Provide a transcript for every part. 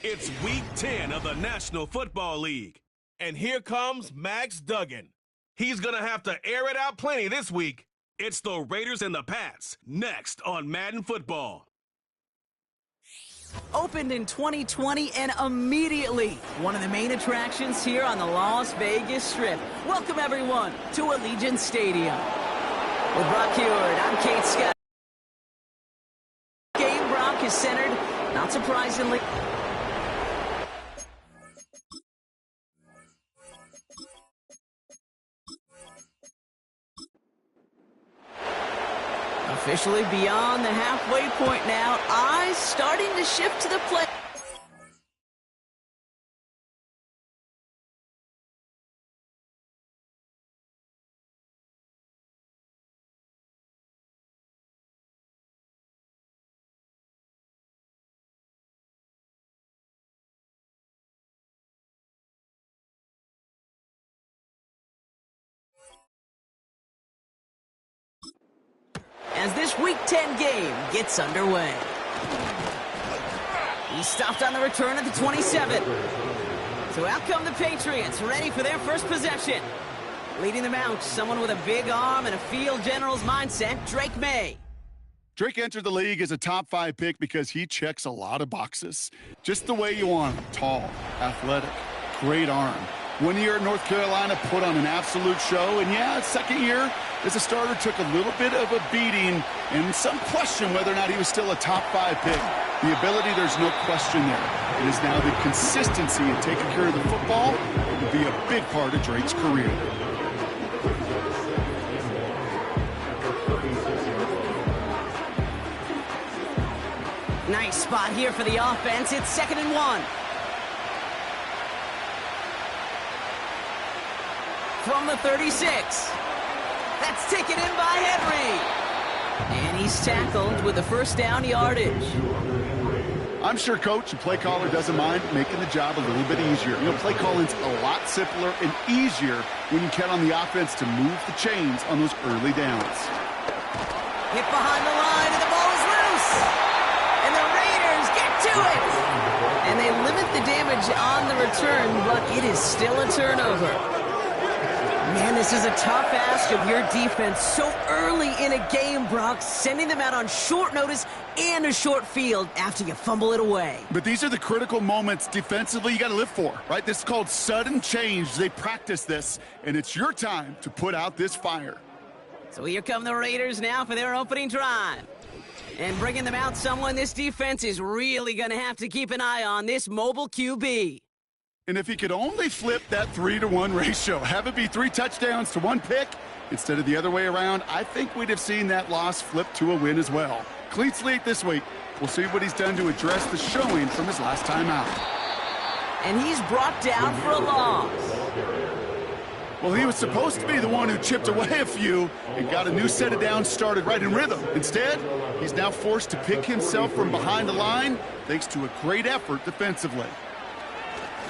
It's Week 10 of the National Football League. And here comes Max Duggan. He's going to have to air it out plenty this week. It's the Raiders and the Pats, next on Madden Football. Opened in 2020 and immediately one of the main attractions here on the Las Vegas Strip. Welcome, everyone, to Allegiant Stadium. With Brock Huard, I'm Kate Scott. Game Brock is centered, not surprisingly. Officially beyond the halfway point now. Eyes starting to shift to the play. As this Week 10 game gets underway. He stopped on the return at the 27. So out come the Patriots, ready for their first possession. Leading them out, someone with a big arm and a field general's mindset, Drake May. Drake entered the league as a top 5 pick because he checks a lot of boxes. Just the way you want him. Tall, athletic, great arm. 1 year at North Carolina, put on an absolute show. And yeah, second year as a starter took a little bit of a beating and some question whether or not he was still a top 5 pick. The ability, there's no question there. It is now the consistency in taking care of the football that will be a big part of Drake's career. Nice spot here for the offense. It's 2nd and 1. From the 36. That's taken in by Henry. And he's tackled with the first down yardage. I'm sure coach and play caller doesn't mind making the job a little bit easier. You know, play calling's a lot simpler and easier when you count on the offense to move the chains on those early downs. Hit behind the line, and the ball is loose. And the Raiders get to it. And they limit the damage on the return, but it is still a turnover. Man, this is a tough ask of your defense so early in a game, Brock, sending them out on short notice and a short field after you fumble it away. But these are the critical moments defensively you got to live for, right? This is called sudden change. They practice this, and it's your time to put out this fire. So here come the Raiders now for their opening drive. And bringing them out, someone this defense is really going to have to keep an eye on, this mobile QB. And if he could only flip that 3-to-1 ratio, have it be 3 touchdowns to 1 pick instead of the other way around, I think we'd have seen that loss flip to a win as well. Clean slate this week. We'll see what he's done to address the showing from his last time out. And he's brought down for a loss. Well, he was supposed to be the one who chipped away a few and got a new set of downs started right in rhythm. Instead, he's now forced to pick himself from behind the line thanks to a great effort defensively.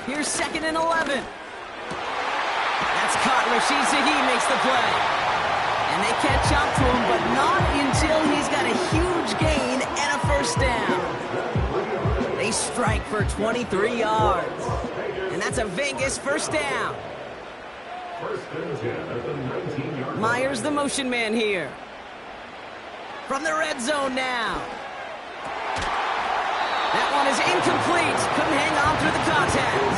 Here's 2nd and 11. That's caught. Rashid Shaheed makes the play. And they catch up to him, but not until he's got a huge gain and a first down. They strike for 23 yards. And that's a Vegas first down. Myers, the motion man here. From the red zone now. That one is incomplete. Couldn't hang on through the contact.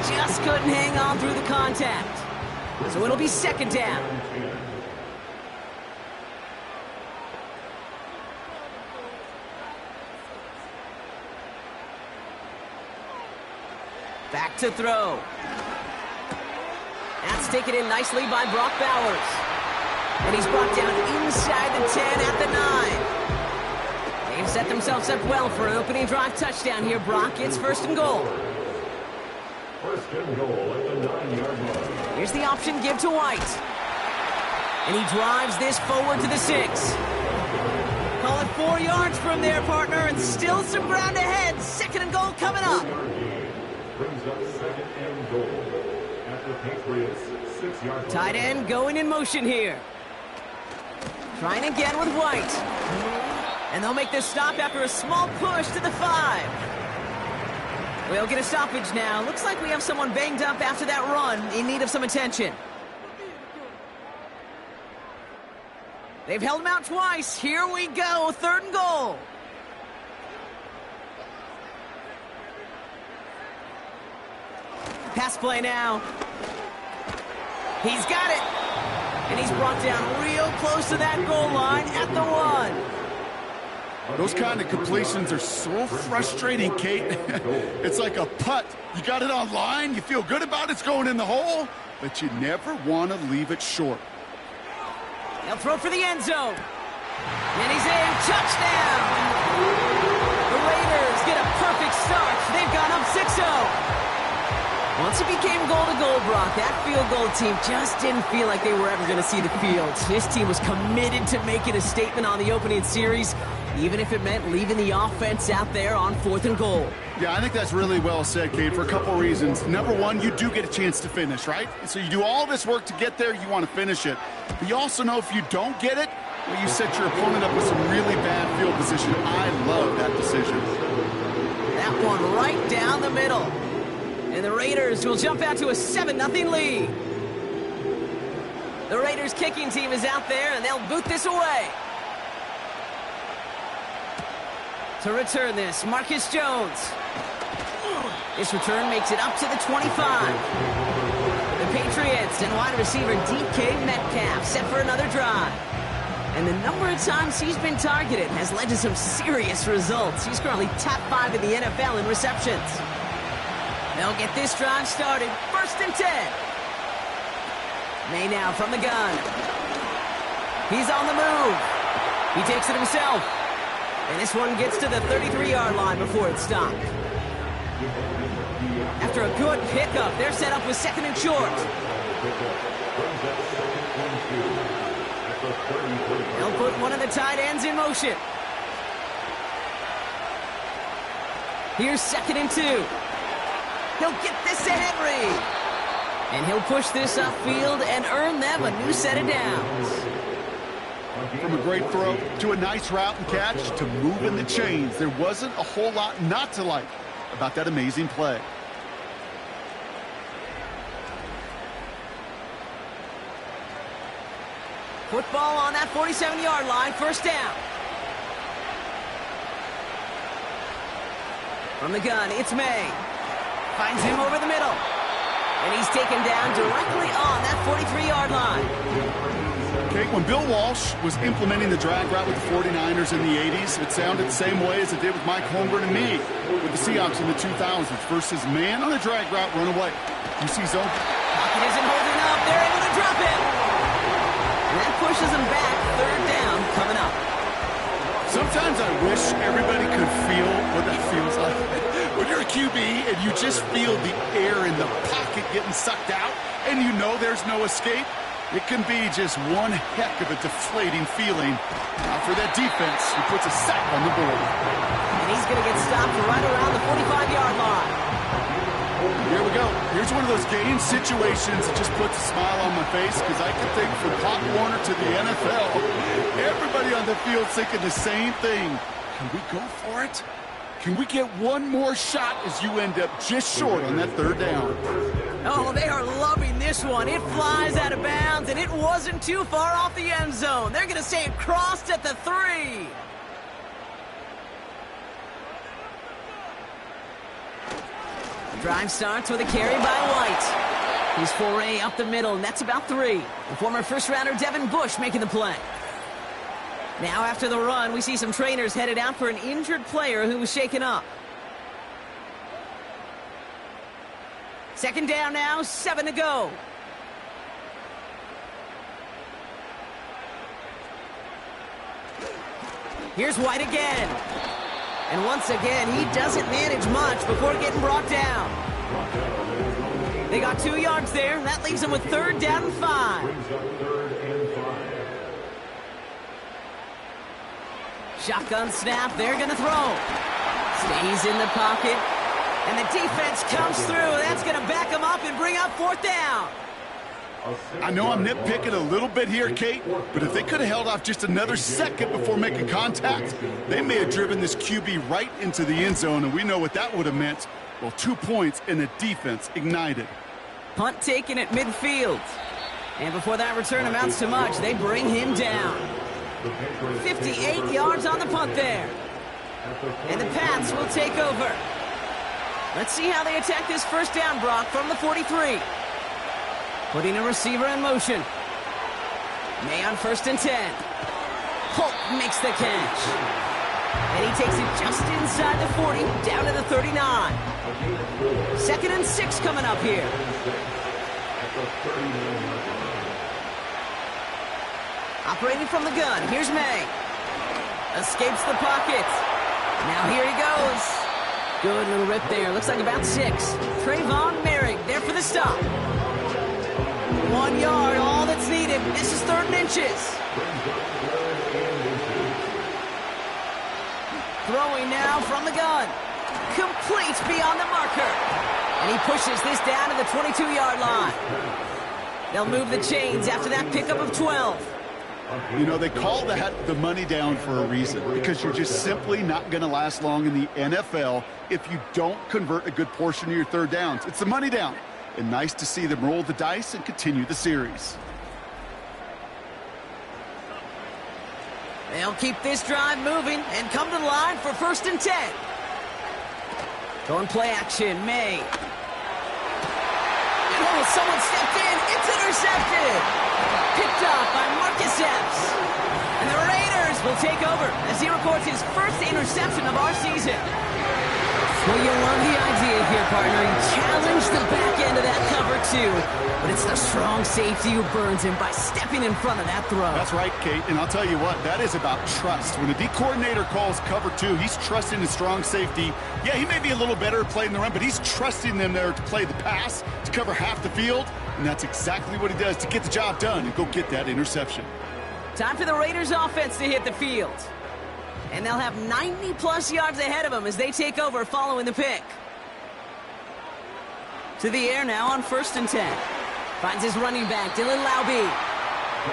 Just couldn't hang on through the contact. So it'll be 2nd down. Back to throw. That's taken in nicely by Brock Bowers. And he's brought down inside the 10 at the 9. They've set themselves up well for an opening drive touchdown here, Brock. It's 1st and goal. 1st and goal at the 9-yard line. Here's the option give to White. And he drives this forward to the 6. Call it 4 yards from there, partner, and still some ground ahead. 2nd and goal coming up. Brings up 2nd and goal at the Patriots 6-yard line. Tight end going in motion here. Trying again with White. And they'll make this stop after a small push to the 5. We'll get a stoppage now. Looks like we have someone banged up after that run in need of some attention. They've held him out twice. Here we go, 3rd and goal. Pass play now. He's got it. And he's brought down real close to that goal line at the 1. Those kind of completions are so frustrating, Kate. It's like a putt. You got it on line, you feel good about it's going in the hole, but you never want to leave it short. They'll throw for the end zone. And he's in. Touchdown! The Raiders get a perfect start. They've gone up 6-0. Once it became goal-to-goal, Brock, that field goal team just didn't feel like they were ever going to see the field. This team was committed to making a statement on the opening series, even if it meant leaving the offense out there on 4th and goal. Yeah, I think that's really well said, Kate, for a couple reasons. Number one, you do get a chance to finish, right? So you do all this work to get there, you want to finish it. But you also know if you don't get it, well, you set your opponent up with some really bad field position. I love that decision. That one right down the middle. And the Raiders will jump out to a 7-0 lead. The Raiders kicking team is out there, and they'll boot this away. To return this, Marcus Jones. This return makes it up to the 25. The Patriots and wide receiver DK Metcalf set for another drive. And the number of times he's been targeted has led to some serious results. He's currently top 5 in the NFL in receptions. They'll get this drive started. 1st and 10. May now from the gun. He's on the move. He takes it himself. And this one gets to the 33-yard line before it's stopped. After a good pickup, they're set up with 2nd and short. They'll put one of the tight ends in motion. Here's 2nd and 2. He'll get this to Henry. And he'll push this upfield and earn them a new set of downs. From a great throw to a nice route and catch to moving the chains, there wasn't a whole lot not to like about that amazing play. Football on that 47-yard line, 1st down. From the gun, it's May. Finds him over the middle. And he's taken down directly on that 43-yard line. Okay, when Bill Walsh was implementing the drag route with the 49ers in the 80s, it sounded the same way as it did with Mike Holmgren and me with the Seahawks in the 2000s. Versus man on a drag route, run away. You see zone. Pocket isn't holding up. They're able to drop him. And that pushes him back. 3rd down coming up. Sometimes I wish everybody could feel what that feels like. When you're a QB and you just feel the air in the pocket getting sucked out and you know there's no escape, it can be just one heck of a deflating feeling. Now for that defense, he puts a sack on the board. And he's going to get stopped right around the 45-yard line. Here we go. Here's one of those game situations that just puts a smile on my face because I can think from Pop Warner to the NFL, everybody on the field thinking the same thing. Can we go for it? Can we get one more shot as you end up just short on that 3rd down? Oh, they are loving this one. It flies out of bounds, and it wasn't too far off the end zone. They're going to say it crossed at the 3. The drive starts with a carry by White. His foray up the middle, and that's about 3. The former first-rounder Devin Bush making the play. Now after the run, we see some trainers headed out for an injured player who was shaken up. 2nd down now, 7 to go. Here's White again. And once again, he doesn't manage much before getting brought down. They got 2 yards there. That leaves them with 3rd down and 5. Shotgun snap, they're going to throw. Stays in the pocket. And the defense comes through. That's going to back them up and bring up 4th down. I know I'm nitpicking a little bit here, Kate, but if they could have held off just another second before making contact, they may have driven this QB right into the end zone, and we know what that would have meant. Well, 2 points and the defense ignited. Punt taken at midfield. And before that return amounts to much, they bring him down. 58 yards on the punt there. And the Pats will take over. Let's see how they attack this first down, Brock, from the 43. Putting a receiver in motion. May on 1st and 10. Holt makes the catch. And he takes it just inside the 40, down to the 39. 2nd and 6 coming up here. Operating from the gun, here's May. Escapes the pocket. Now here he goes. Good little rip there, looks like about 6. Trayvon Merrick there for the stop. 1 yard, all that's needed. This is 3rd and inches. Throwing now from the gun. Complete beyond the marker. And he pushes this down to the 22-yard line. They'll move the chains after that pickup of 12. You know, they call that the money down for a reason, because you're just simply not going to last long in the NFL if you don't convert a good portion of your 3rd downs. It's the money down. And nice to see them roll the dice and continue the series. They'll keep this drive moving and come to the line for 1st and 10. Going play action, May. Oh, someone stepped in. It's intercepted. Picked off by Marcus Epps. And the Raiders will take over as he records his first interception of our season. Well, you love the idea here, partner. You challenge the back end of that cover, too. But it's the strong safety who burns him by stepping in front of that throw. That's right, Kate. And I'll tell you what, that is about trust. When a D coordinator calls cover 2, he's trusting his strong safety. Yeah, he may be a little better at playing the run, but he's trusting them there to play the pass, to cover half the field. And that's exactly what he does to get the job done and go get that interception. Time for the Raiders offense to hit the field. And they'll have 90-plus yards ahead of them as they take over following the pick. To the air now on 1st and 10. Finds his running back, Dylan Laube.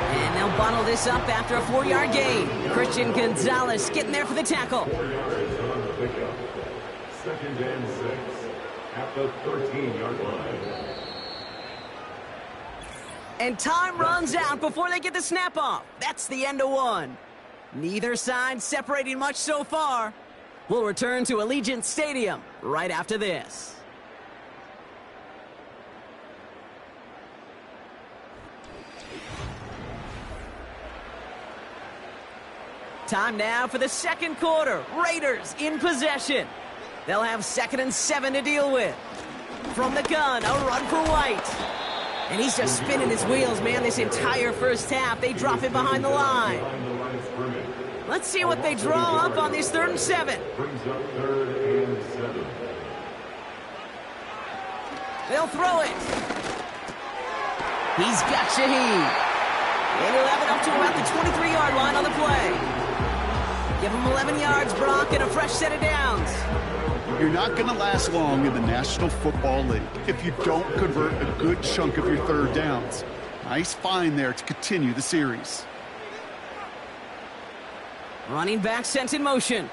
And they'll bottle this up after a 4-yard gain. Christian Gonzalez getting there for the tackle. 2nd and 6 at the 13-yard line. And time runs out before they get the snap off. That's the end of 1. Neither side separating much so far. We'll return to Allegiant Stadium right after this. Time now for the 2nd quarter. Raiders in possession. They'll have 2nd and 7 to deal with. From the gun, a run for White. And he's just spinning his wheels, man, this entire first half. They drop it behind the line. Let's see what they draw up on this 3rd and 7. Brings up 3rd and 7. They'll throw it. He's got Shaheed. And he'll have it up to about the 23-yard line on the play. Give him 11 yards, Brock, and a fresh set of downs. You're not going to last long in the National Football League if you don't convert a good chunk of your 3rd downs. Nice find there to continue the series. Running back sent in motion.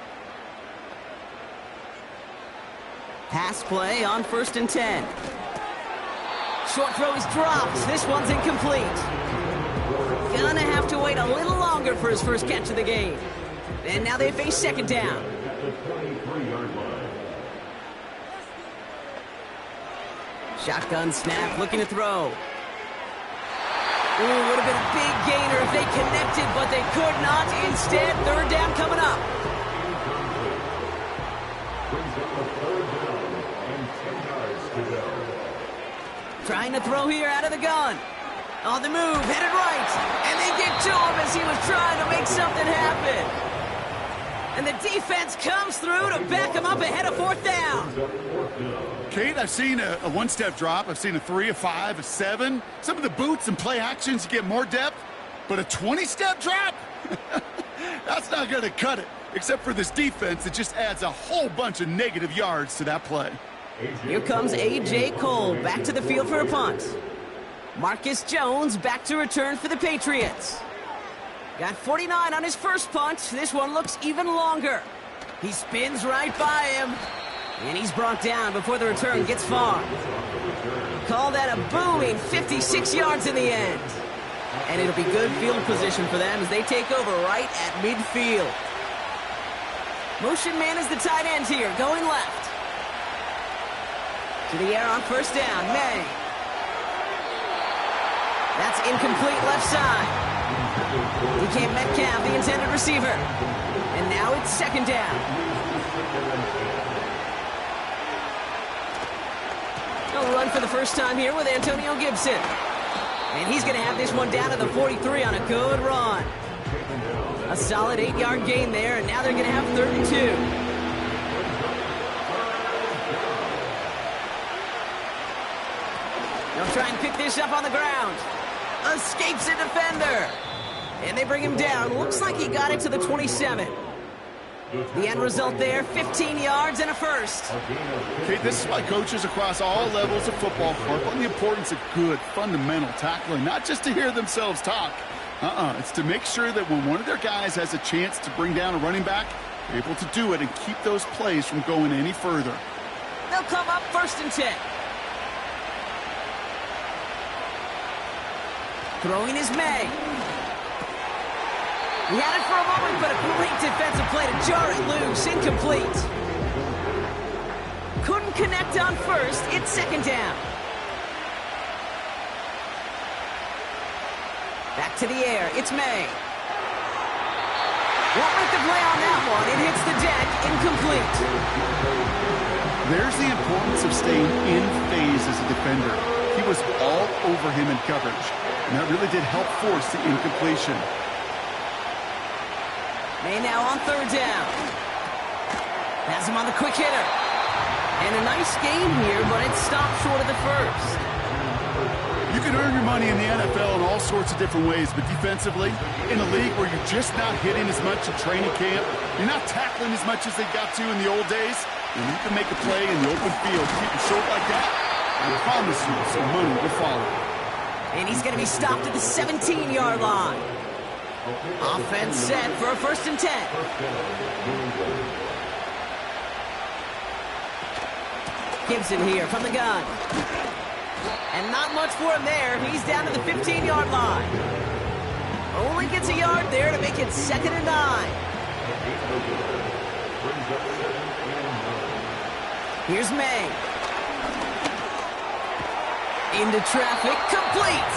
Pass play on 1st and 10. Short throw is dropped. This one's incomplete. Gonna have to wait a little longer for his first catch of the game. And now they face 2nd down. Shotgun snap, looking to throw. Ooh, would have been a big gainer if they connected, but they could not. Instead, 3rd down coming up. Trying to throw here out of the gun. On the move, headed right. And they get to him as he was trying to make something happen. And the defense comes through to back him up ahead of 4th down. Kate, I've seen a 1-step drop. I've seen a 3, a 5, a 7. Some of the boots and play actions get more depth. But a 20-step drop? That's not going to cut it. Except for this defense that just adds a whole bunch of negative yards to that play. Here comes A.J. Cole back to the field for a punt. Marcus Jones back to return for the Patriots. Got 49 on his first punt. This one looks even longer. He spins right by him. And he's brought down before the return gets far. Call that a booming 56 yards in the end. And it'll be good field position for them as they take over right at midfield. Motion man is the tight end here, going left. To the air on first down, May. That's incomplete left side. DK Metcalf, the intended receiver. And now it's second down. He'll run for the first time here with Antonio Gibson. And he's going to have this one down to the 43 on a good run. A solid 8-yard gain there, and now they're going to have 3rd and 2. They'll try and pick this up on the ground. Escapes a defender. And they bring him down. Looks like he got it to the 27. The end result there, 15 yards and a first. Okay, this is why coaches across all levels of football harp on the importance of good, fundamental tackling, not just to hear themselves talk. It's to make sure that when one of their guys has a chance to bring down a running back, they're able to do it and keep those plays from going any further. They'll come up 1st and 10. Throwing is May. He had it for a moment, but a great defensive play to jar it loose. Incomplete. Couldn't connect on first. It's second down. Back to the air. It's May. Won't make the play on that one. It hits the deck. Incomplete. There's the importance of staying in phase as a defender. He was all over him in coverage, and that really did help force the incompletion. May now on 3rd down. Has him on the quick hitter. And a nice game here, but it stopped short of the first. You can earn your money in the NFL in all sorts of different ways, but defensively, in a league where you're just not hitting as much in training camp, you're not tackling as much as they got to in the old days, and you can make a play in the open field, keep it short like that, I promise you some money will follow. And he's going to be stopped at the 17-yard line. Offense set for a 1st and 10. Gibson here from the gun. And not much for him there. He's down to the 15-yard line. Only gets a yard there to make it 2nd and 9. Here's May. Into traffic, complete.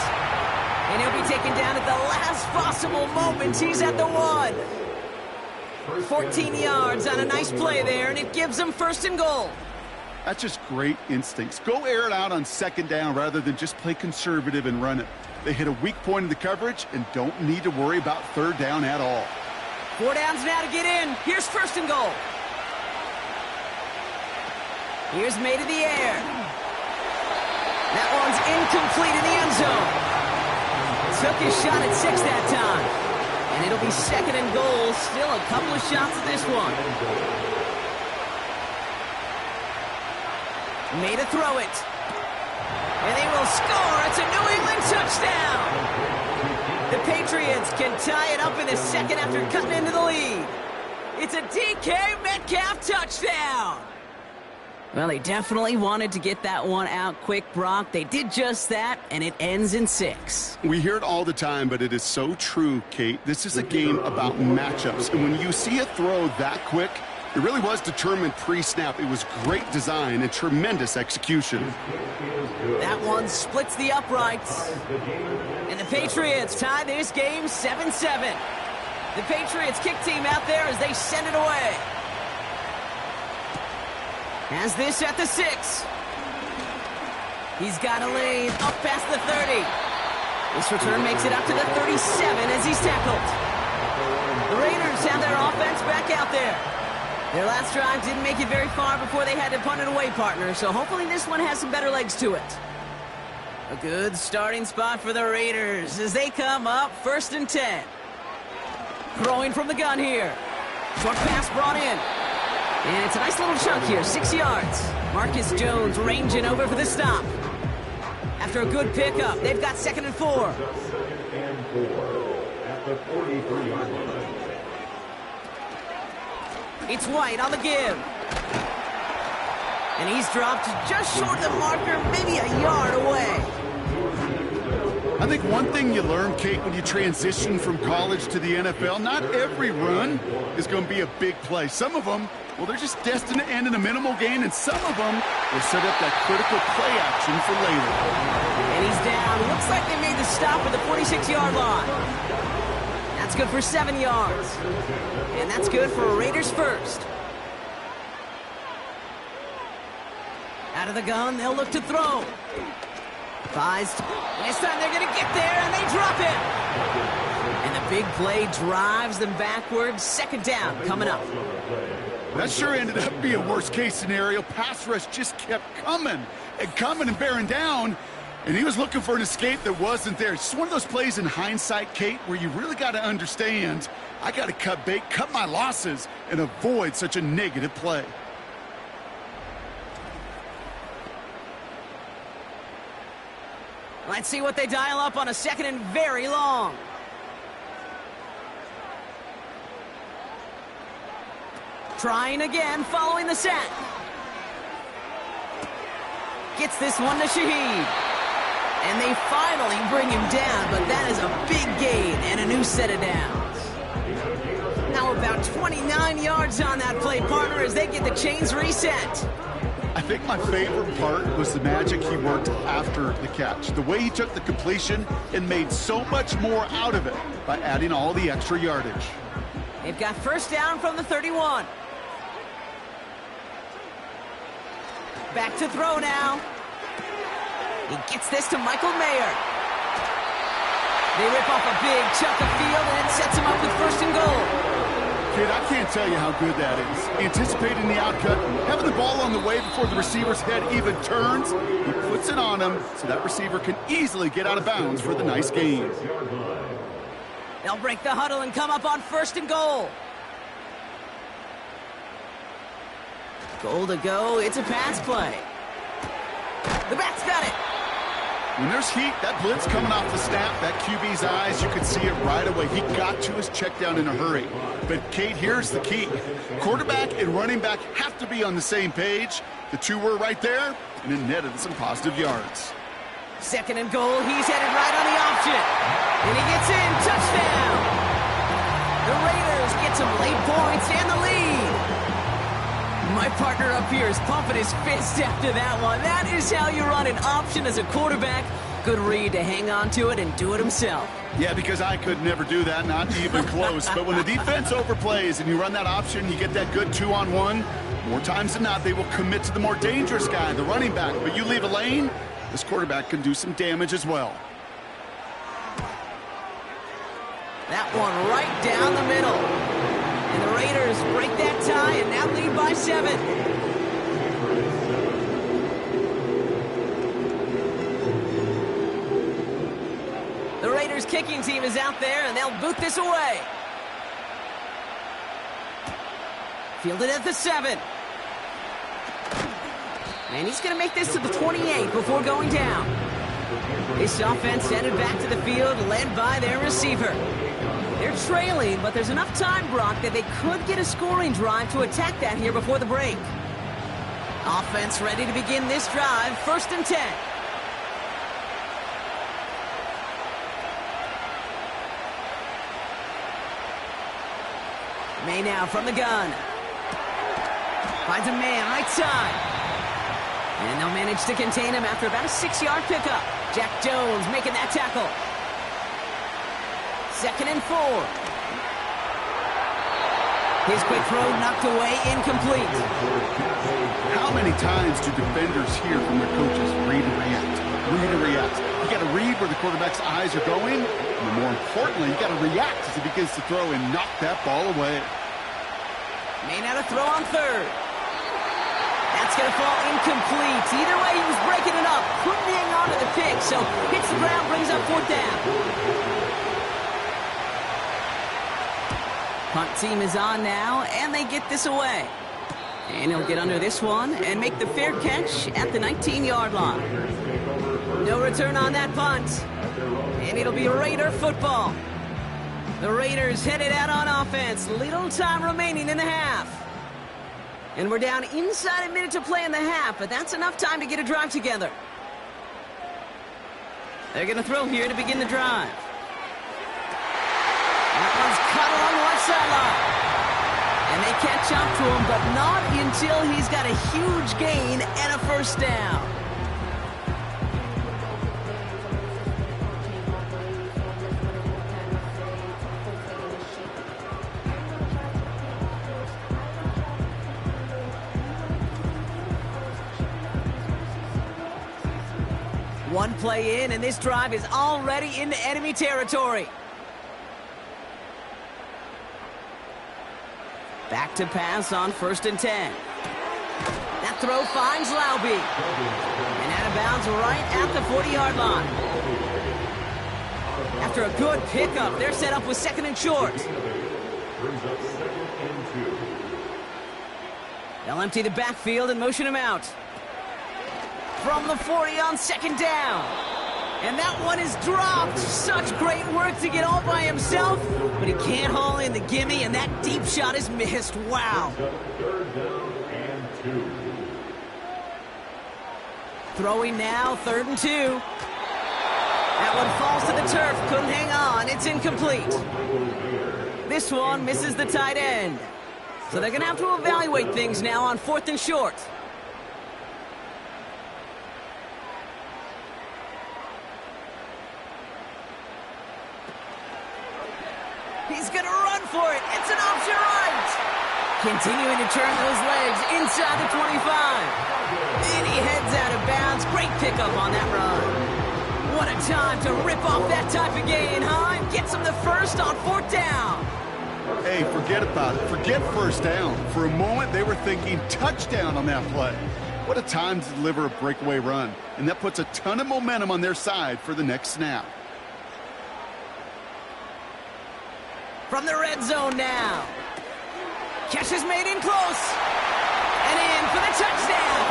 And he'll be taken down at the last possible moment. He's at the 1. 14 yards on a nice play there, and it gives them 1st and goal. That's just great instincts. Go air it out on 2nd down rather than just play conservative and run it. They hit a weak point in the coverage and don't need to worry about 3rd down at all. 4 downs now to get in. Here's 1st and goal. Here's May to the air. That one's incomplete in the end zone. Took his shot at 6 that time. And it'll be 2nd and goal. Still a couple of shots at this one. May to throw it. And they will score. It's a New England touchdown. The Patriots can tie it up in the 2nd after cutting into the lead. It's a DK Metcalf touchdown. Well, they definitely wanted to get that one out quick, Brock. They did just that, and it ends in 6. We hear it all the time, but it is so true, Kate. This is a game about matchups. And when you see a throw that quick, it really was determined pre-snap. It was great design and tremendous execution. That one splits the uprights. And the Patriots tie this game 7-7. The Patriots kick team out there as they send it away. Has this at the 6. He's got a lane up past the 30. This return makes it up to the 37 as he's tackled. The Raiders have their offense back out there. Their last drive didn't make it very far before they had to punt it away, partner, so hopefully this one has some better legs to it. A good starting spot for the Raiders as they come up 1st and 10. Throwing from the gun here. Short pass brought in. And it's a nice little chunk here, 6 yards. Marcus Jones ranging over for the stop. After a good pickup, they've got 2nd and 4. 2nd and 4 at the 43-yard line. It's White on the give. And he's dropped just short of the marker, maybe a yard away. I think one thing you learn, Kate, when you transition from college to the NFL, not every run is going to be a big play. Some of them, well, they're just destined to end in a minimal gain, and some of them will set up that critical play action for later. And he's down. Looks like they made the stop at the 46-yard line. That's good for 7 yards. And that's good for a Raiders first. Out of the gun, they'll look to throw. Fies. This time they're going to get there, and they drop it. And the big play drives them backwards. Second down coming up. That sure ended up being a worst-case scenario. Pass rush just kept coming and bearing down, and he was looking for an escape that wasn't there. It's just one of those plays in hindsight, Kate, where you really got to understand, I got to cut bait, cut my losses, and avoid such a negative play. Let's see what they dial up on a second and very long. Trying again, following the set. Gets this one to Shaheed. And they finally bring him down, but that is a big gain and a new set of downs. Now about 29 yards on that play, partner, as they get the chains reset. I think my favorite part was the magic he worked after the catch. The way he took the completion and made so much more out of it by adding all the extra yardage. They've got first down from the 31. Back to throw now. He gets this to Michael Mayer. They rip off a big chunk of field, and it sets him up with first and goal. Kid, I can't tell you how good that is. Anticipating the outcut, having the ball on the way before the receiver's head even turns, he puts it on him so that receiver can easily get out of bounds for the nice gain. They'll break the huddle and come up on first and goal. Goal to go. It's a pass play. The back's got it. When there's heat, that blitz coming off the snap, that QB's eyes, you could see it right away. He got to his check down in a hurry. But, Kate, here's the key. Quarterback and running back have to be on the same page. The two were right there, and it netted some positive yards. Second and goal. He's headed right on the option. And he gets in. Touchdown. The Raiders get some late points and the lead. My partner up here is pumping his fist after that one. That is how you run an option as a quarterback. Good read to hang on to it and do it himself. Yeah, because I could never do that, not even close. But when the defense overplays and you run that option, you get that good 2-on-1, more times than not, they will commit to the more dangerous guy, the running back. But you leave a lane, this quarterback can do some damage as well. That one right down the middle. And the Raiders break that tie and now lead by 7. The Raiders kicking team is out there and they'll boot this away. Fielded at the 7. And he's going to make this to the 28 before going down. This offense headed back to the field, led by their receiver. They're trailing, but there's enough time, Brock, that they could get a scoring drive to attack that here before the break. Offense ready to begin this drive, 1st and 10. May now from the gun. Finds a man right side. And they'll manage to contain him after about a 6-yard pickup. Jack Jones making that tackle. 2nd and 4. His quick throw knocked away, incomplete. How many times do defenders hear from their coaches, read and react, read and react? You got to read where the quarterback's eyes are going, and more importantly, you got to react as he begins to throw and knock that ball away. May not have throw on 3rd. That's going to fall incomplete. Either way, he was breaking it up. Couldn't hang on to the pick, so hits the ground, brings up 4th down. Punt team is on now, and they get this away. And he'll get under this one and make the fair catch at the 19-yard line. No return on that punt. And it'll be Raider football. The Raiders headed out on offense. Little time remaining in the half. And we're down inside a minute to play in the half, but that's enough time to get a drive together. They're going to throw here to begin the drive. That one's cut along the left sideline. And they catch up to him, but not until he's got a huge gain and a first down. One play in, and this drive is already into enemy territory. Back to pass on 1st and 10. That throw finds Laube. And out of bounds right at the 40-yard line. After a good pickup, they're set up with 2nd and short. Brings up 2nd and 2. They'll empty the backfield and motion him out. From the 40 on 2nd down. And that one is dropped. Such great work to get all by himself, but he can't haul in the gimme, and that deep shot is missed. Wow. 3rd down and 2. Throwing now, 3rd and 2. That one falls to the turf. Couldn't hang on. It's incomplete. This one misses the tight end. So they're going to have to evaluate things now on 4th and short. He's going to run for it. It's an option right. Continuing to turn those legs inside the 25. And he heads out of bounds. Great pickup on that run. What a time to rip off that type of gain, huh? And gets him the first on 4th down. Hey, forget about it. Forget first down. For a moment, they were thinking touchdown on that play. What a time to deliver a breakaway run. And that puts a ton of momentum on their side for the next snap. From the red zone now. Catch is made in close. And in for the touchdown.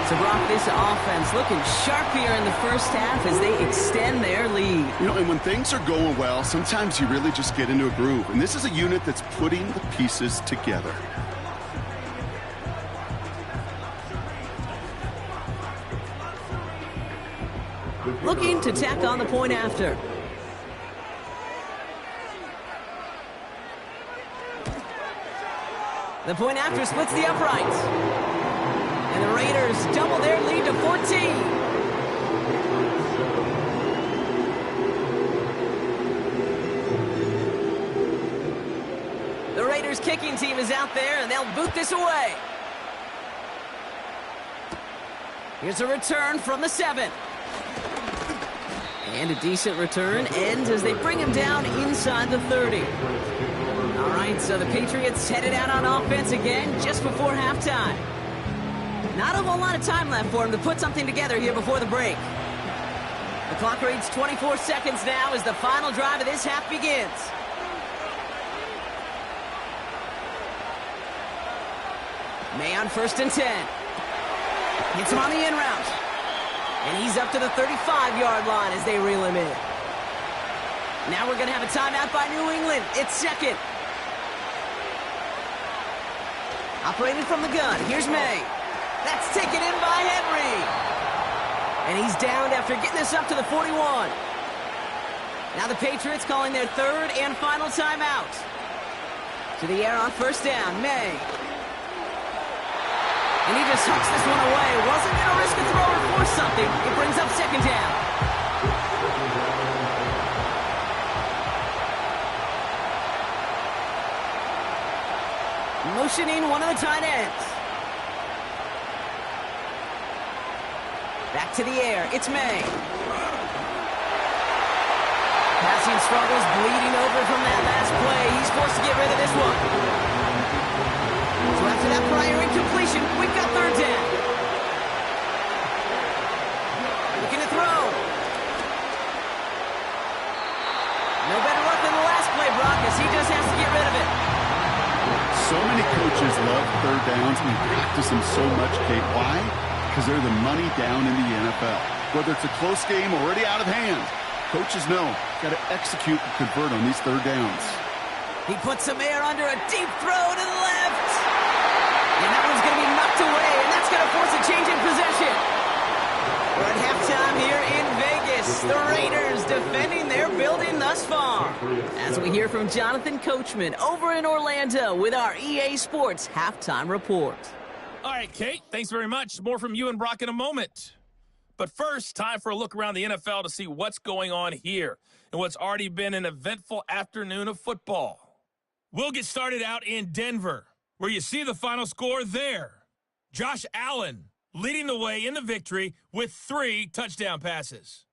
So, Brock, this offense looking sharp here in the first half as they extend their lead. You know, and when things are going well, sometimes you really just get into a groove. And this is a unit that's putting the pieces together. Looking to tack on the point after. The point after splits the uprights. And the Raiders double their lead to 14. The Raiders kicking team is out there, and they'll boot this away. Here's a return from the 7. And a decent return ends as they bring him down inside the 30. All right, so the Patriots headed out on offense again just before halftime. Not a whole lot of time left for him to put something together here before the break. The clock reads 24 seconds now as the final drive of this half begins. May on 1st and 10. Hits him on the in route. And he's up to the 35-yard line as they reel him in. Now we're going to have a timeout by New England. It's 2nd. Operating from the gun. Here's May. That's taken in by Henry. And he's downed after getting this up to the 41. Now the Patriots calling their 3rd and final timeout. To the air on 1st down. May. And he just hucks this one away. Wasn't going to risk a throw or force something. It brings up 2nd down. Motioning one of the tight ends. Back to the air. It's May. Passing struggles, bleeding over from that last play. He's forced to get rid of this one. So after that prior incompletion, we've got 3rd down. Looking to throw. No better luck than the last play, Brock, as he just has to get rid of it. So many coaches love 3rd downs and practice them so much, Kate. Why? Because they're the money down in the NFL. Whether it's a close game or already out of hand, coaches know got to execute and convert on these 3rd downs. He puts some air under a deep throw to the left. And that one's going to be knocked away, and that's going to force a change in possession. We're at halftime here in Vegas. The Raiders defending their building thus far. As we hear from Jonathan Coachman over in Orlando with our EA Sports Halftime Report. All right, Kate, thanks very much. More from you and Brock in a moment. But first, time for a look around the NFL to see what's going on here and what's already been an eventful afternoon of football. We'll get started out in Denver, where you see the final score there. Josh Allen leading the way in the victory with 3 touchdown passes.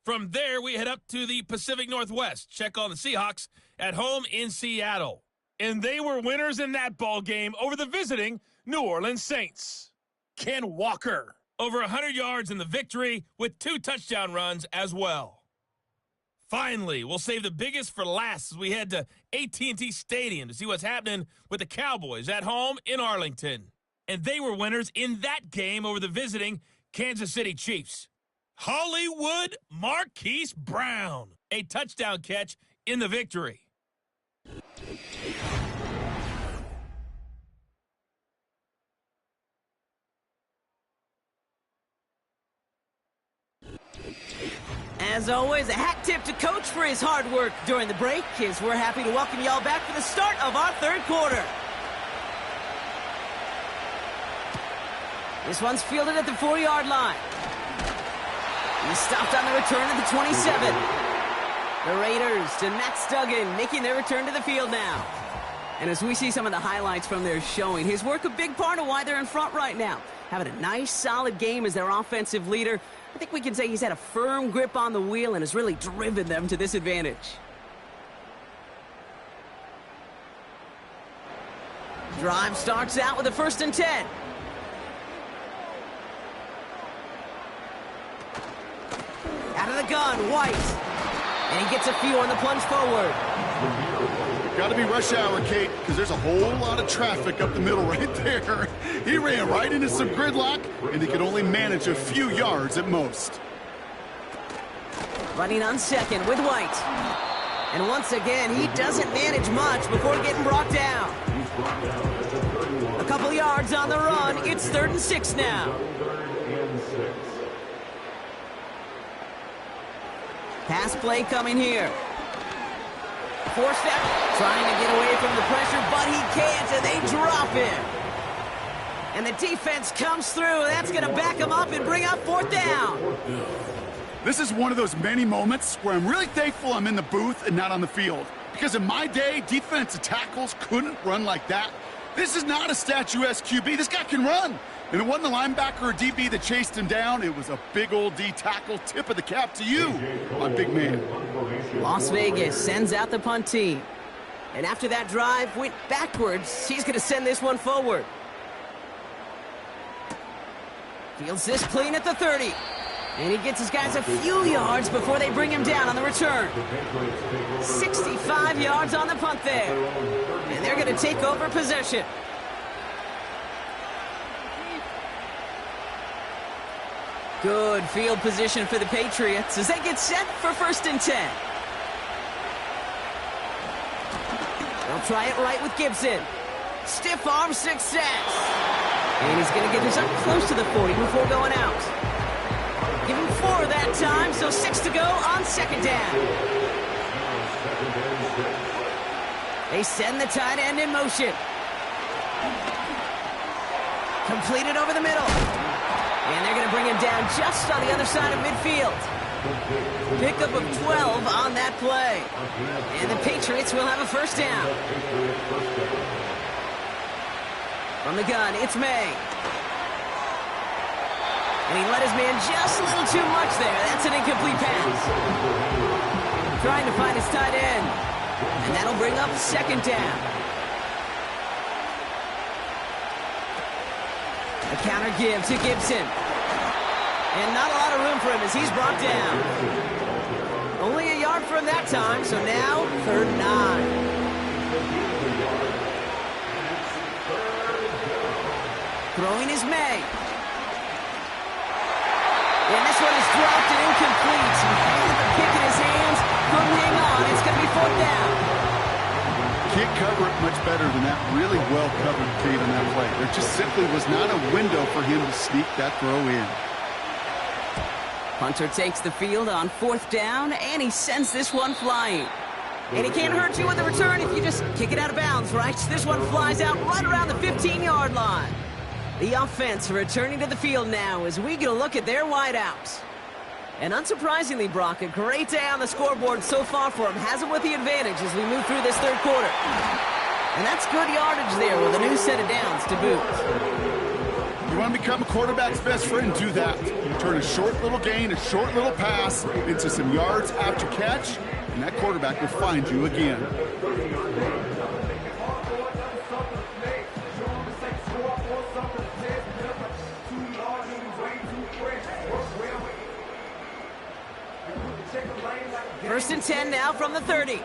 From there, we head up to the Pacific Northwest. Check on the Seahawks at home in Seattle. And they were winners in that ball game over the visiting New Orleans Saints. Ken Walker, over 100 yards in the victory with 2 touchdown runs as well. Finally, we'll save the biggest for last as we head to AT&T Stadium to see what's happening with the Cowboys at home in Arlington. And they were winners in that game over the visiting Kansas City Chiefs. Hollywood Marquise Brown, a touchdown catch in the victory. As always, a hat tip to Coach for his hard work during the break, as we're happy to welcome y'all back for the start of our third quarter. This one's fielded at the 4-yard line. He's stopped on the return at the 27. The Raiders to Max Duggan making their return to the field now. And as we see some of the highlights from their showing, his work a big part of why they're in front right now. Having a nice, solid game as their offensive leader. I think we can say he's had a firm grip on the wheel and has really driven them to this advantage. Drive starts out with a 1st and 10. Out of the gun, White. And he gets a few on the plunge forward. Got to be rush hour, Kate, because there's a whole lot of traffic up the middle right there. He ran right into some gridlock, and he could only manage a few yards at most. Running on 2nd with White. And once again, he doesn't manage much before getting brought down. A couple yards on the run. It's 3rd and 6 now. Pass play coming here. Forced out, trying to get away from the pressure, but he can't, and they drop him. And the defense comes through. That's going to back him up and bring up 4th down. This is one of those many moments where I'm really thankful I'm in the booth and not on the field. Because in my day, defensive tackles couldn't run like that. This is not a statuesque QB. This guy can run. And it wasn't the linebacker or DB that chased him down. It was a big old D tackle. Tip of the cap to you, my big man. Las Vegas sends out the punt team. And after that drive went backwards, he's going to send this one forward. Fields this clean at the 30. And he gets his guys a few yards before they bring him down on the return. 65 yards on the punt there. And they're going to take over possession. Good field position for the Patriots as they get set for 1st and 10. They'll try it right with Gibson. Stiff arm success. And he's going to get this up close to the 40 before going out. Give him 4 that time, so 6 to go on 2nd down. They send the tight end in motion. Completed over the middle. And they're going to bring him down just on the other side of midfield. Pickup of 12 on that play. And the Patriots will have a 1st down. From the gun, it's May. And he let his man just a little too much there. That's an incomplete pass. Trying to find his tight end. And that'll bring up 2nd down. A counter give to Gibson. And not a lot of room for him as he's brought down. Only a yard for him that time, so now 3rd and 9. Throwing is May. And this one is dropped and incomplete. With the kick in his hands, couldn't hang on. It's going to be 4th down. Kick cover it much better than that. Really well covered, Kate, on that play. There just simply was not a window for him to sneak that throw in. Punter takes the field on 4th down, and he sends this one flying. And he can't hurt you with the return if you just kick it out of bounds, right? This one flies out right around the 15-yard line. The offense returning to the field now as we get a look at their wideouts. And unsurprisingly, Brock, a great day on the scoreboard so far for him. Has him with the advantage as we move through this 3rd quarter. And that's good yardage there with a new set of downs to boot. You want to become a quarterback's best friend, do that. You turn a short little gain, a short little pass into some yards after catch, and that quarterback will find you again. First and 10 now from the 30.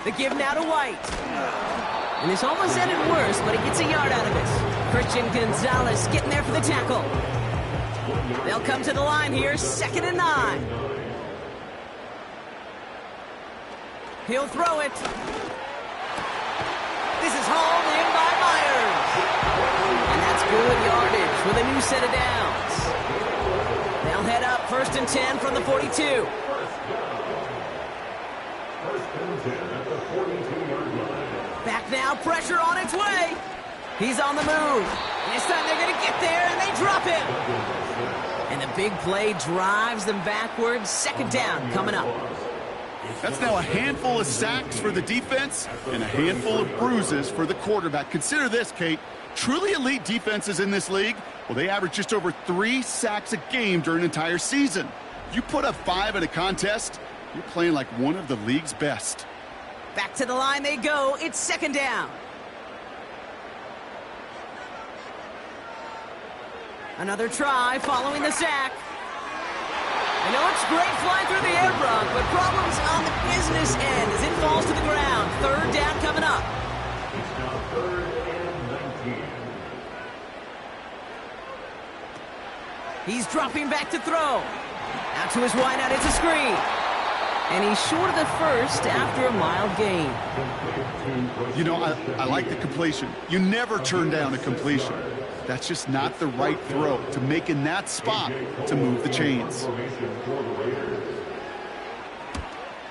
The give now to White. And this almost ended worse, but he gets a yard out of it. Christian Gonzalez getting there for the tackle. They'll come to the line here, 2nd and 9. He'll throw it. This is hauled in by Myers. And that's good yardage with a new set of downs. They'll head up 1st and 10 from the 42. Back now, pressure on its way. He's on the move. This time they're going to get there, and they drop him. And the big play drives them backwards. 2nd down coming up. That's now a handful of sacks for the defense and a handful of bruises for the quarterback. Consider this, Kate. Truly elite defenses in this league, well, they average just over 3 sacks a game during an entire season. You put up 5 in a contest, you're playing like one of the league's best. Back to the line they go. It's 2nd down. Another try following the sack. I know it's great flying through the air, Brock, but problems on the business end as it falls to the ground. 3rd down coming up. It's now 3rd and 19. He's dropping back to throw. Out to his wideout, it's a screen. And he's short of the first after a mild gain. You know, I like the completion. You never turn down a completion. That's just not the right throw to make in that spot to move the chains.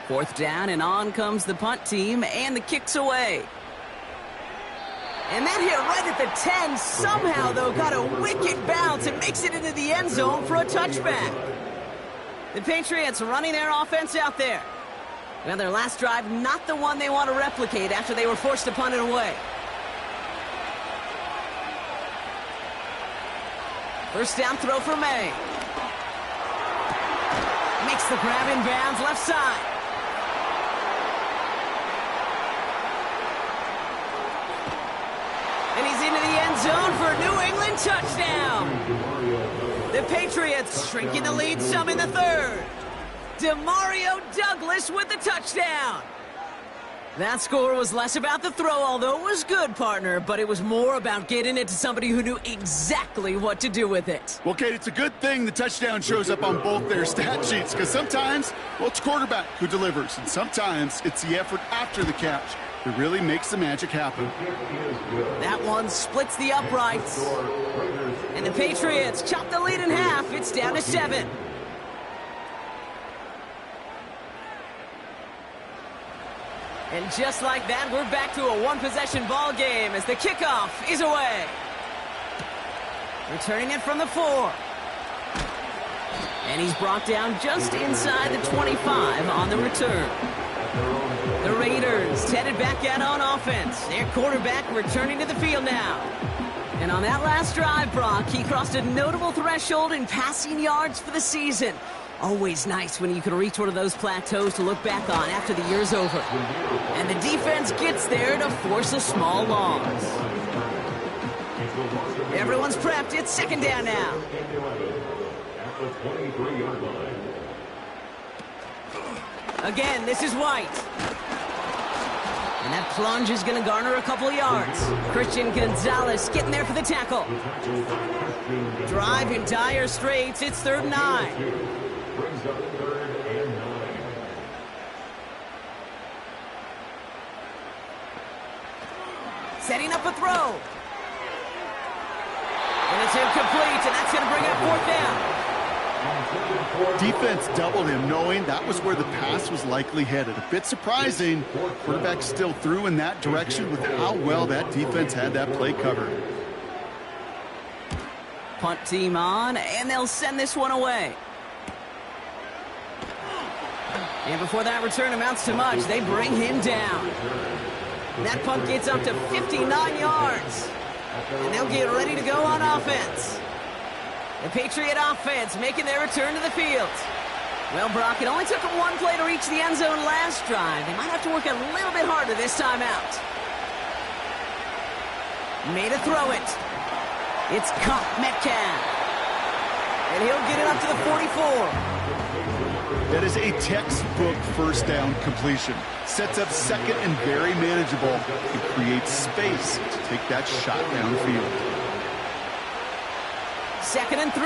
4th down, and on comes the punt team, and the kick's away. And that hit right at the 10. Somehow, though, got a wicked bounce and makes it into the end zone for a touchback. The Patriots running their offense out there. Well, their last drive, not the one they want to replicate after they were forced to punt it away. 1st down throw for May. Makes the grab in bounds left side. And he's into the end zone for a New England touchdown. The Patriots shrinking the lead some in the 3rd. Demario Douglas with the touchdown. That score was less about the throw, although it was good, partner, but it was more about getting it to somebody who knew exactly what to do with it. Well, Kate, it's a good thing the touchdown shows up on both their stat sheets, because sometimes, well, it's quarterback who delivers, and sometimes it's the effort after the catch that really makes the magic happen. That one splits the uprights. And the Patriots chop the lead in half. It's down to 7. And just like that, we're back to a one-possession ball game as the kickoff is away. Returning it from the 4. And he's brought down just inside the 25 on the return. The Raiders headed back out on offense. Their quarterback returning to the field now. And on that last drive, Brock, he crossed a notable threshold in passing yards for the season. Always nice when you can reach one of those plateaus to look back on after the year's over. And the defense gets there to force a small loss. Everyone's prepped. It's 2nd down now. At the 23-yard line. Again, this is White. And that plunge is going to garner a couple of yards. Christian Gonzalez getting there for the tackle. Drive in dire straits. It's 3rd and 9. Brings up 3rd and 9. Setting up a throw. And it's incomplete, and that's going to bring up fourth down. Defense doubled him, knowing that was where the pass was likely headed. A bit surprising. Quarterback still threw in that direction with how well that defense had that play covered. Punt team on, and they'll send this one away. And before that return amounts to much, they bring him down. That punt gets up to 59 yards. And they'll get ready to go on offense. The Patriot offense making their return to the field. Well, Brock, it only took them one play to reach the end zone last drive. They might have to work a little bit harder this time out. Made a throw it. It's caught Metcalf. And he'll get it up to the 44. That is a textbook first down completion. Sets up second and very manageable. It creates space to take that shot downfield. 2nd and 3.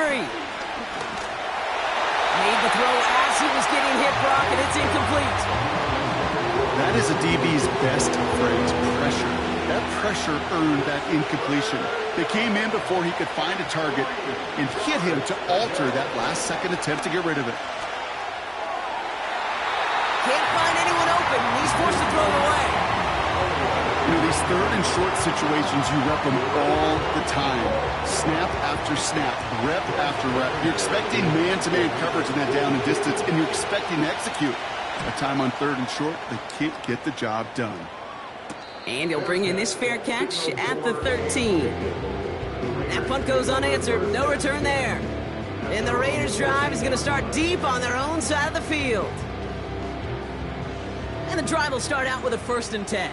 Made the throw as he was getting hit, Brock, and it's incomplete. That is a DB's best phrase, pressure. That pressure earned that incompletion. They came in before he could find a target and hit him to alter that last-second attempt to get rid of it. Can't find anyone open. He's forced to throw it away. You know, these third and short situations, you rep them all the time. Snap after snap, rep after rep. You're expecting man-to-man coverage in that down and distance, and you're expecting to execute. That time on 3rd and short, they can't get the job done. And he'll bring in this fair catch at the 13. That punt goes unanswered. No return there. And the Raiders' drive is going to start deep on their own side of the field. And the drive will start out with a 1st and 10.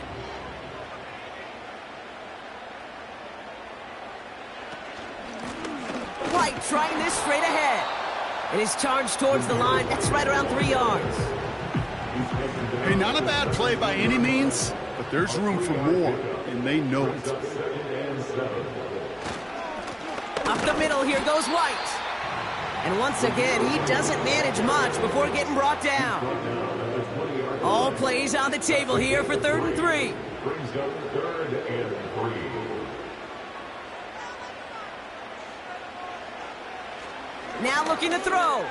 White trying this straight ahead. And his charge towards the line, that's right around 3 yards. Hey, not a bad play by any means, but there's room for more, and they know it. Up the middle, here goes White. And once again, he doesn't manage much before getting brought down. All plays on the table here for 3rd and 3. Brings up 3rd and 3. Now looking to throw.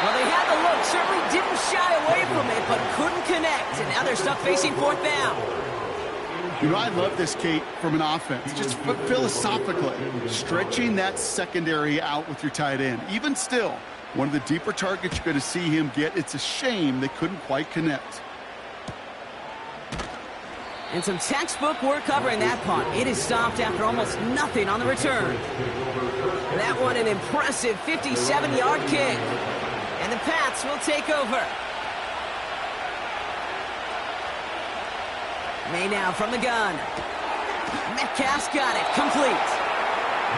Well, they had the look, certainly didn't shy away from it, but couldn't connect. And now they're stuck facing 4th down. You know, I love this, Kate, from an offense. Just philosophically, stretching that secondary out with your tight end. Even still, one of the deeper targets you're going to see him get. It's a shame they couldn't quite connect. And some textbook work covering that punt. It is stopped after almost nothing on the return. That one an impressive 57-yard kick. And the Pats will take over. May now from the gun. Metcalf's got it, complete.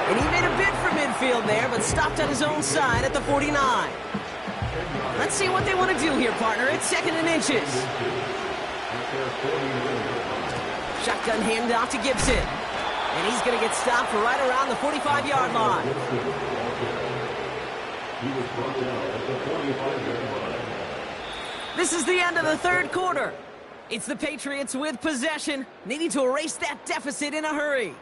And he made a bid for midfield there, but stopped on his own side at the 49. Let's see what they want to do here, partner. It's 2nd and inches. Shotgun handoff to Gibson. And he's going to get stopped right around the 45-yard line. He was brought down at the 45-yard line. This is the end of the 3rd quarter. It's the Patriots with possession, needing to erase that deficit in a hurry.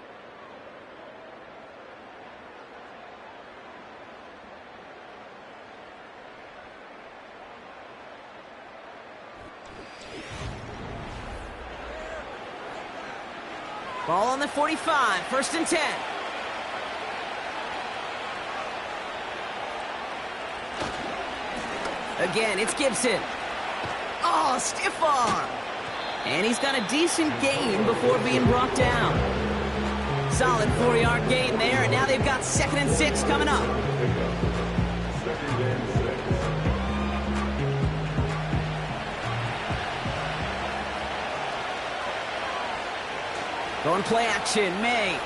Ball on the 45, 1st and 10. Again, it's Gibson. Oh, stiff arm. And he's got a decent gain before being brought down. Solid 4-yard gain there, and now they've got 2nd and 6 coming up. Going play action, May.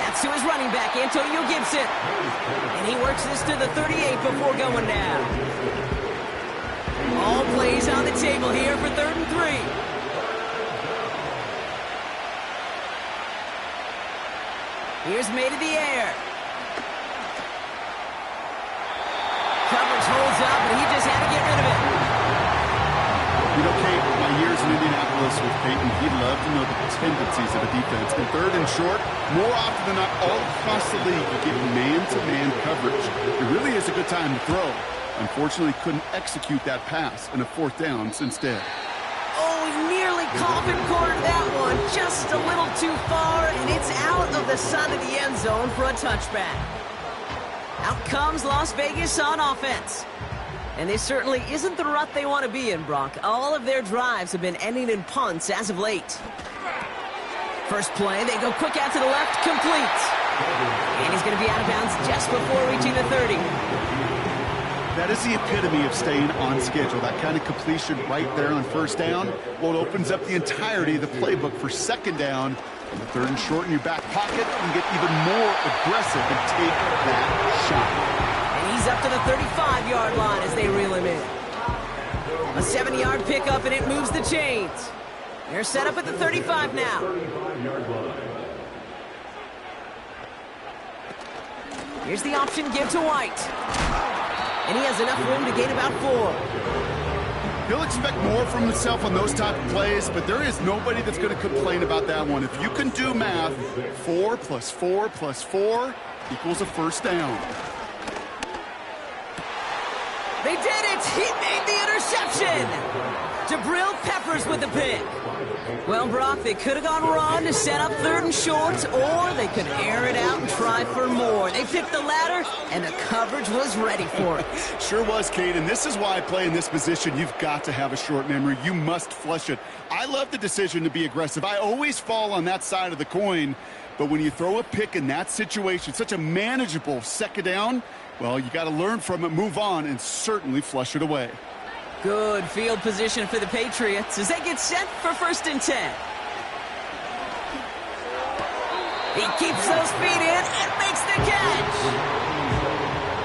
That's to his running back, Antonio Gibson. And he works this to the 38 before going down. All plays on the table here for 3rd and 3. Here's May to the air. Coverage holds up, and he just had to get rid of it. You know, Kate, my years years in Indianapolis with Peyton, he loved to know the tendencies of a defense. And third and short, more often than not, all across the league, you get man-to-man coverage. It really is a good time to throw. Unfortunately, couldn't execute that pass in a fourth down instead. Oh, he nearly coffin cornered that one. Just a little too far, and it's out of the side of the end zone for a touchback. Out comes Las Vegas on offense. And this certainly isn't the rut they want to be in, Brock. All of their drives have been ending in punts as of late. First play, they go quick out to the left, complete. And he's going to be out of bounds just before reaching the 30. That is the epitome of staying on schedule. That kind of completion right there on first down. Well, it opens up the entirety of the playbook for second down. And the third and short in your back pocket, you can get even more aggressive and take that shot. He's up to the 35-yard line as they reel him in. A 7-yard pickup, and it moves the chains. They're set up at the 35 now. Here's the option give to White. And he has enough room to gain about 4. He'll expect more from himself on those type of plays, but there is nobody that's going to complain about that one. If you can do math, 4 plus 4 plus 4 equals a first down. They did it! He made the interception! Jabril Peppers with the pick. Well, Brock, they could have gone run to set up third and short, or they could air it out and try for more. They picked the latter, and the coverage was ready for it. Sure was, Kate, and this is why I play in this position. You've got to have a short memory. You must flush it. I love the decision to be aggressive. I always fall on that side of the coin, but when you throw a pick in that situation, such a manageable second down, well, you got to learn from it, move on, and certainly flush it away. Good field position for the Patriots as they get set for 1st and 10. He keeps those feet in and makes the catch.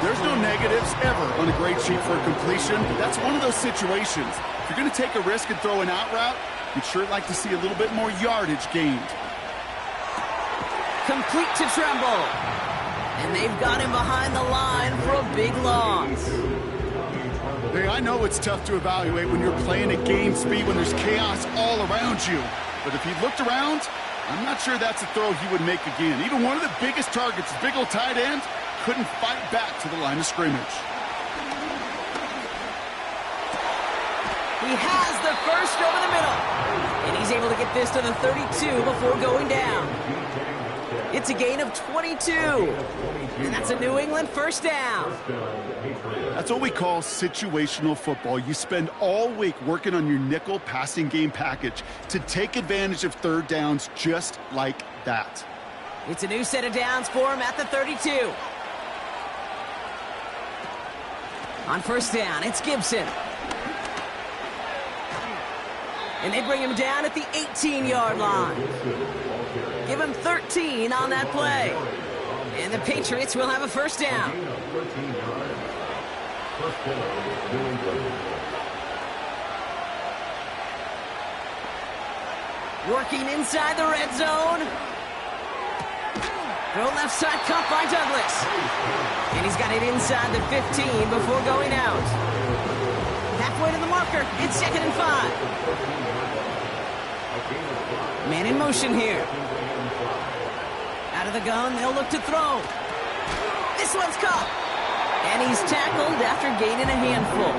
There's no negatives ever on a grade sheet for a completion. That's one of those situations. If you're going to take a risk and throw an out route, you'd sure like to see a little bit more yardage gained. Complete to Tremble. And they've got him behind the line for a big loss. Hey, I know it's tough to evaluate when you're playing at game speed, when there's chaos all around you. But if he looked around, I'm not sure that's a throw he would make again. Even one of the biggest targets, big old tight end, couldn't fight back to the line of scrimmage. He has the first over the middle. And he's able to get this to the 32 before going down. It's a gain of 22. And that's a New England first down. That's what we call situational football. You spend all week working on your nickel passing game package to take advantage of third downs just like that. It's a new set of downs for him at the 32. On first down, it's Gibson. And they bring him down at the 18-yard line. Give him 13 on that play. And the Patriots will have a first down. Working inside the red zone. Throw left side cut by Douglas. And he's got it inside the 15 before going out. Halfway to the marker. It's 2nd and 5. Man in motion here. Out of the gun, they'll look to throw. This one's caught. And he's tackled after gaining a handful.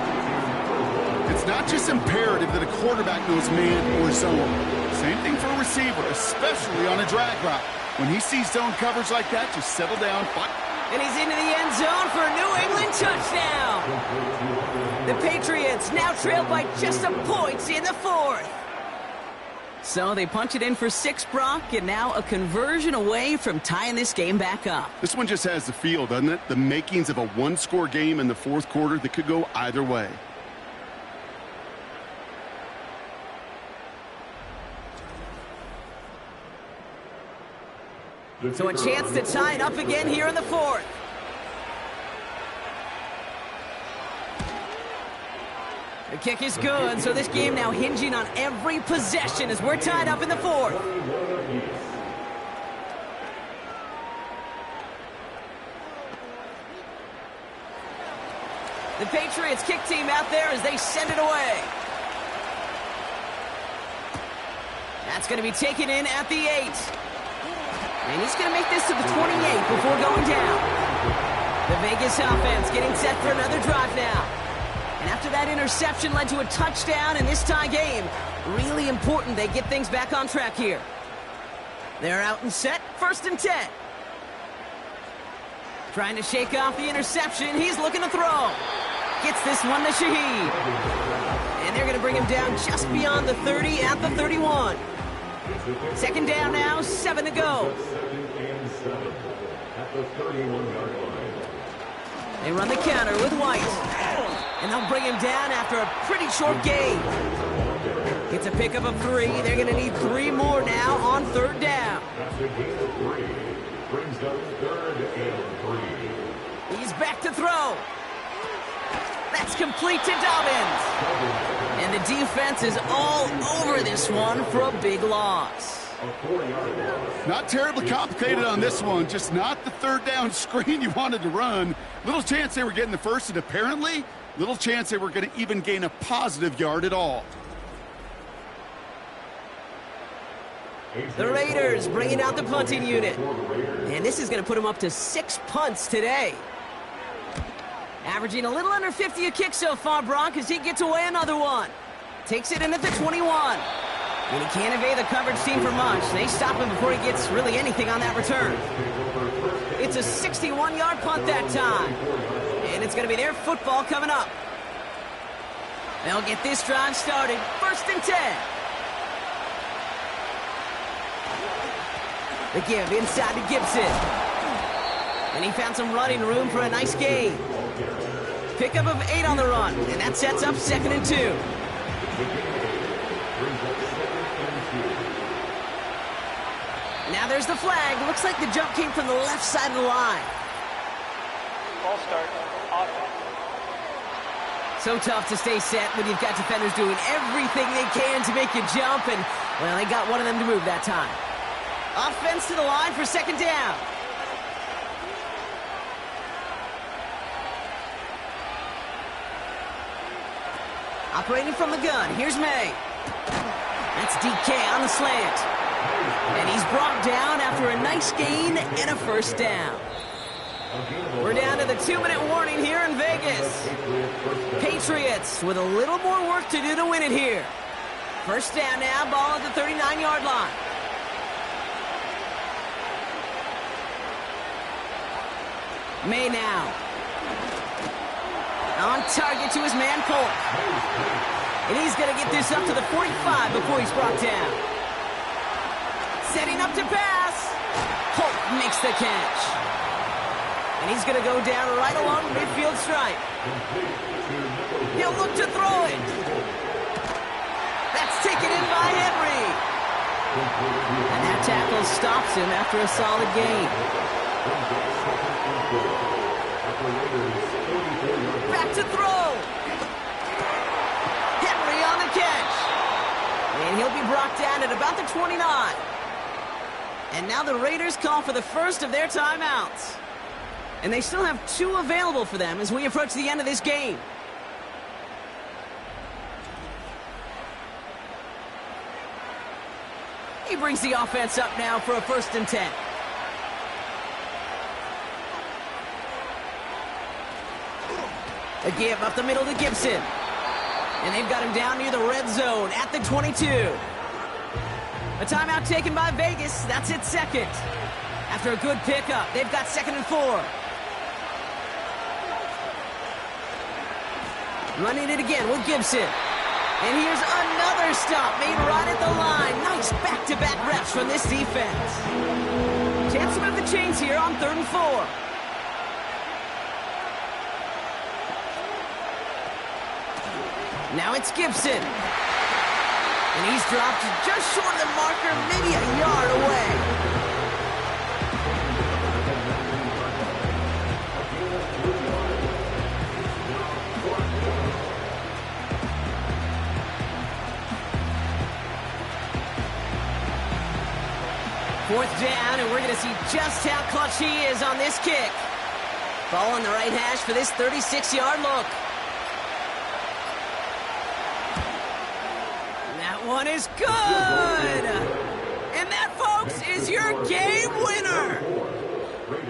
It's not just imperative that a quarterback knows man or zone. Same thing for a receiver, especially on a drag route. When he sees zone coverage like that, just settle down. And he's into the end zone for a New England touchdown. The Patriots now trail by just a point in the 4th. So they punch it in for 6, Brock, and now a conversion away from tying this game back up. This one just has the feel, doesn't it? The makings of a one-score game in the 4th quarter that could go either way. So a chance to tie it up again here in the 4th. The kick is good, so this game now hinging on every possession as we're tied up in the 4th. The Patriots kick team out there as they send it away. That's going to be taken in at the 8. And he's going to make this to the 28 before going down. The Vegas offense getting set for another drive now. And after that interception led to a touchdown in this tie game, really important they get things back on track here. They're out and set, 1st and 10. Trying to shake off the interception. He's looking to throw. Gets this one to Shaheed. And they're going to bring him down just beyond the 30 at the 31. 2nd down now, 7 to go. They run the counter with White. And they'll bring him down after a pretty short gain. It's a pickup of 3. They're going to need 3 more now on 3rd down. That's a gain of 3. Brings up 3rd and 3. He's back to throw. That's complete to Dobbins. And the defense is all over this one for a big loss. Not terribly complicated on this one, just not the 3rd down screen you wanted to run. Little chance they were getting the first, and apparently little chance they were going to even gain a positive yard at all. The Raiders bringing out the punting unit. And this is going to put them up to 6 punts today. Averaging a little under 50 a kick so far, Brock, as he gets away another one. Takes it in at the 21. And he can't evade the coverage team for much. They stop him before he gets really anything on that return. It's a 61-yard punt that time. And it's going to be their football coming up. They'll get this drive started. 1st and 10. The give inside to Gibson. And he found some running room for a nice gain. Pickup of 8 on the run, and that sets up 2nd and 2. Now there's the flag. Looks like the jump came from the left side of the line. Ball start. Offense. So tough to stay set when you've got defenders doing everything they can to make you jump, and, well, they got one of them to move that time. Offense to the line for 2nd down. Operating from the gun, here's May. That's DK on the slant. And he's brought down after a nice gain and a 1st down. We're down to the 2-minute warning here in Vegas. Patriots with a little more work to do to win it here. 1st down now, ball at the 39-yard line. May now. On target to his man, Polk. And he's going to get this up to the 45 before he's brought down. Setting up to pass. Polk makes the catch. And he's going to go down right along midfield stripe. He'll look to throw it. That's taken in by Henry. And that tackle stops him after a solid gain. Back to throw. Henry on the catch. And he'll be brought down at about the 29. And now the Raiders call for the first of their timeouts. And they still have 2 available for them as we approach the end of this game. He brings the offense up now for a 1st and 10. A give up the middle to Gibson. And they've got him down near the red zone at the 22. A timeout taken by Vegas. That's its 2nd. After a good pickup, they've got 2nd and 4. Running it again with Gibson. And here's another stop made right at the line. Nice back-to-back reps from this defense. Chance to move the chains here on 3rd and 4. Now it's Gibson. And he's dropped just short of the marker, maybe a yard away. Fourth down, and we're going to see just how clutch he is on this kick. Ball on the right hash for this 36-yard look. one is good! And that, folks, is your game winner!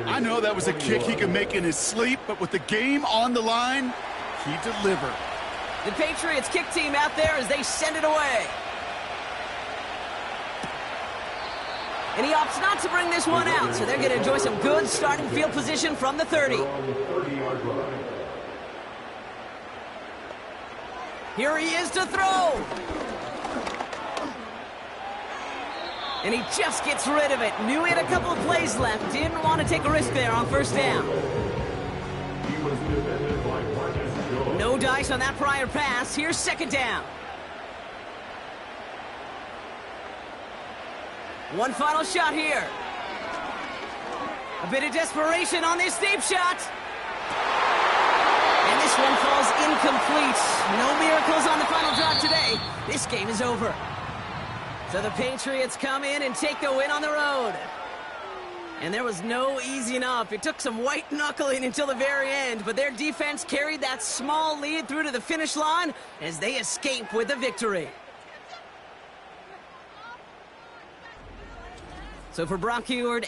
I know that was a kick he could make in his sleep, but with the game on the line, he delivered. The Patriots kick team out there as they send it away. And he opts not to bring this one out, so they're going to enjoy some good starting field position from the 30. Here he is to throw. And he just gets rid of it. Knew he had a couple of plays left. Didn't want to take a risk there on first down. No dice on that prior pass. Here's second down. One final shot here. A bit of desperation on this deep shot. And this one falls incomplete. No miracles on the final drive today. This game is over. So the Patriots come in and take the win on the road. And there was no easing up. It took some white knuckling until the very end, but their defense carried that small lead through to the finish line as they escape with the victory. So for Brock Huard,